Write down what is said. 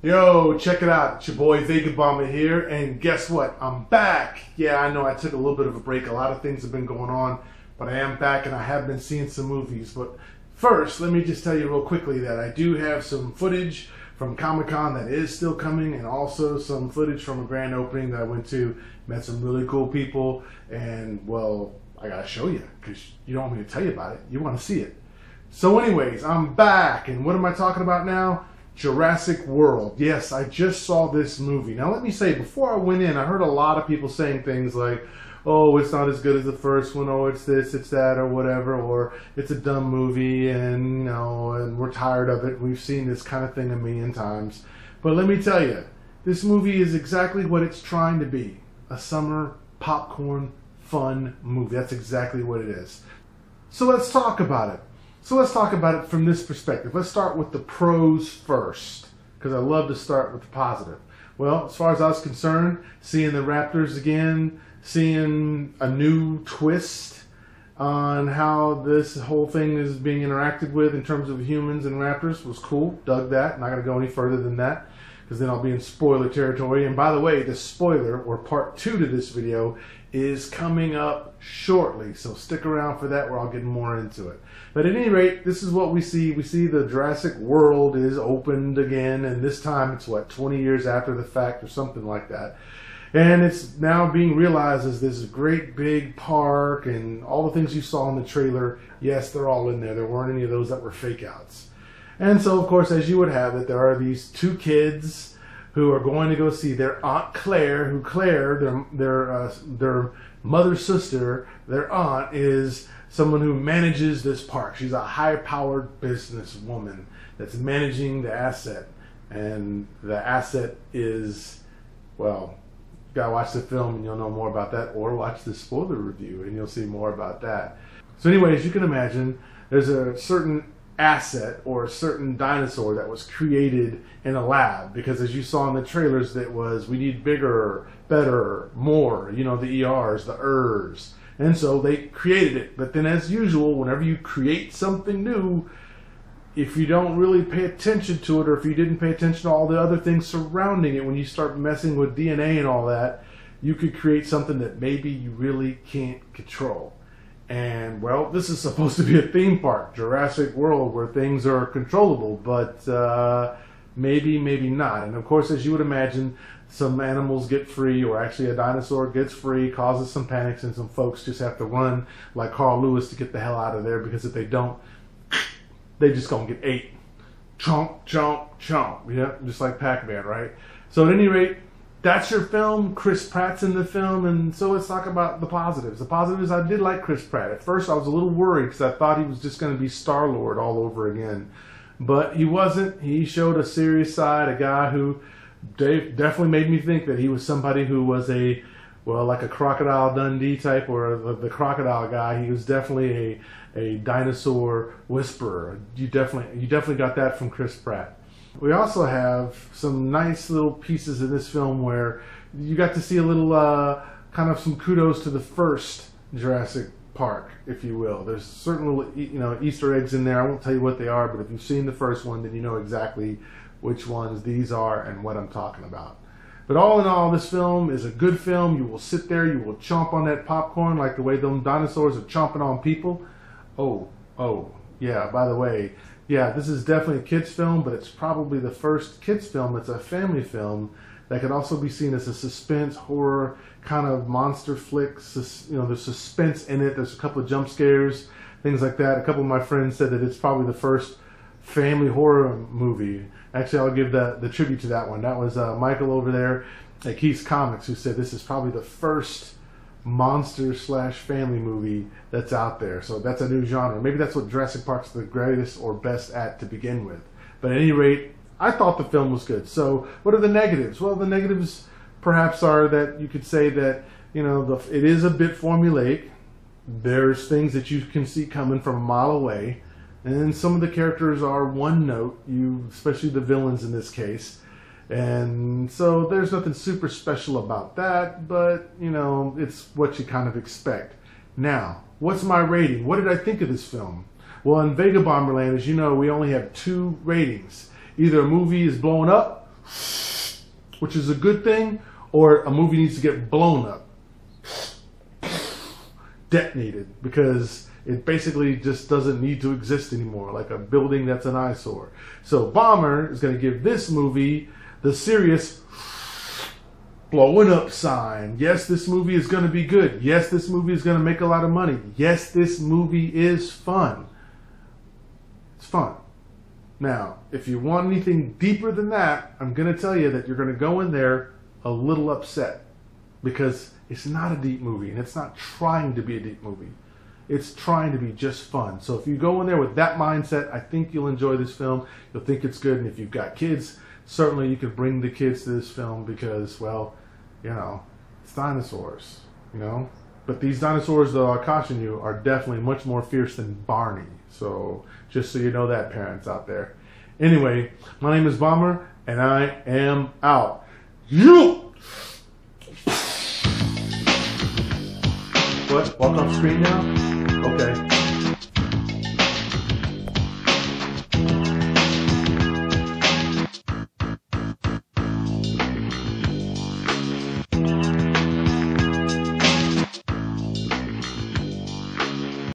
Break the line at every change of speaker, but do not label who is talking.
Yo, check it out. It's your boy Vegabomber here, and guess what? I'm back. Yeah, I know I took a little bit of a break. A lot of things have been going on, but I am back and I have been seeing some movies. But first, let me just tell you real quickly that I do have some footage from Comic-Con that is still coming, and also some footage from a grand opening that I went to, met some really cool people, and well, I gotta show you because you don't want me to tell you about it. You want to see it. So anyways, I'm back, and what am I talking about now? Jurassic World. Yes, I just saw this movie. Now let me say, before I went in, I heard a lot of people saying things like, oh, it's not as good as the first one, or it's this, it's that, or whatever, or it's a dumb movie, and you know, and we're tired of it. We've seen this kind of thing a million times. But let me tell you, this movie is exactly what it's trying to be. A summer popcorn fun movie. That's exactly what it is. So let's talk about it. So let's talk about it from this perspective. Let's start with the pros first, because I love to start with the positive. Well, as far as I was concerned, seeing the Raptors again, seeing a new twist on how this whole thing is being interacted with in terms of humans and raptors was cool. Dug that. Not going to go any further than that, because then I'll be in spoiler territory. And by the way, the spoiler, or part 2 to this video, is coming up shortly. So stick around for that, where I'll get more into it. But at any rate, this is what we see. We see the Jurassic World is opened again, and this time it's what, 20 years after the fact or something like that. And it's now being realized as this great big park, and all the things you saw in the trailer, yes, they're all in there. There weren't any of those that were fake outs. And so, of course, as you would have it, there are these two kids who are going to go see their Aunt Claire, who Claire, their mother's sister, their aunt, is someone who manages this park. She's a high-powered businesswoman that's managing the asset. And the asset is, well, you gotta watch the film and you'll know more about that, or watch the spoiler review and you'll see more about that. So anyways, you can imagine there's a certain asset or a certain dinosaur that was created in a lab, because as you saw in the trailers, that was, we need bigger, better, more, you know, the ERs, the ERs. And so they created it. But then, as usual, whenever you create something new, if you don't really pay attention to it, or if you didn't pay attention to all the other things surrounding it, when you start messing with DNA and all that, you could create something that maybe you really can't control. And, well, this is supposed to be a theme park, Jurassic World, where things are controllable, but maybe, maybe not. And, of course, as you would imagine, some animals get free, or actually a dinosaur gets free, causes some panics, and some folks just have to run like Carl Lewis to get the hell out of there, because if they don't, they just gonna get ate. Chomp, chomp, chomp. Yeah, just like Pac-Man, right? So at any rate, that's your film. Chris Pratt's in the film, and so let's talk about the positives. The positives, I did like Chris Pratt. At first I was a little worried, because I thought he was just going to be Star-Lord all over again. But he wasn't. He showed a serious side, a guy who definitely made me think that he was somebody who was a, well, like a Crocodile Dundee type, or the crocodile guy. He was definitely a dinosaur whisperer. You definitely got that from Chris Pratt. We also have some nice little pieces in this film where you got to see a little kind of some kudos to the first Jurassic Park, if you will. There's certain little, you know, Easter eggs in there. I won't tell you what they are, but if you've seen the first one, then you know exactly which ones these are and what I'm talking about. But all in all, this film is a good film. You will sit there, you will chomp on that popcorn like the way them dinosaurs are chomping on people. Oh, yeah, by the way, yeah, this is definitely a kid's film, but it's probably the first kid's film that's a family film that could also be seen as a suspense, horror, kind of monster flick. You know, there's suspense in it. There's a couple of jump scares, things like that. A couple of my friends said that it's probably the first family horror movie. Actually, I'll give the tribute to that one. That was Michael over there at Keith's Comics, who said this is probably the first monster/family movie that's out there. So that's a new genre. Maybe that's what Jurassic Park's the greatest or best at to begin with. But at any rate, I thought the film was good. So what are the negatives? Well, the negatives perhaps are that you could say that, you know, it is a bit formulaic. There's things that you can see coming from a mile away. And some of the characters are one note, especially the villains in this case. And so there's nothing super special about that, but, you know, it's what you kind of expect. Now, what's my rating? What did I think of this film? Well, in Vegabomber land, as you know, we only have 2 ratings. Either a movie is blowing up which is a good thing, or a movie needs to get blown up, detonated, because it basically just doesn't need to exist anymore, like a building that's an eyesore. So Bomber is going to give this movie the serious blowing up sign. Yes, this movie is going to be good. Yes, this movie is going to make a lot of money. Yes, this movie is fun. It's fun. Now, if you want anything deeper than that, I'm going to tell you that you're going to go in there a little upset, because it's not a deep movie, and it's not trying to be a deep movie. It's trying to be just fun. So if you go in there with that mindset, I think you'll enjoy this film. You'll think it's good, and if you've got kids, certainly you could bring the kids to this film because, well, you know, it's dinosaurs, you know. But these dinosaurs, though, I'll caution you, are definitely much more fierce than Barney. So just so you know that, parents out there. Anyway, my name is Bomber, and I am out. You! What? Walk off screen now? Okay.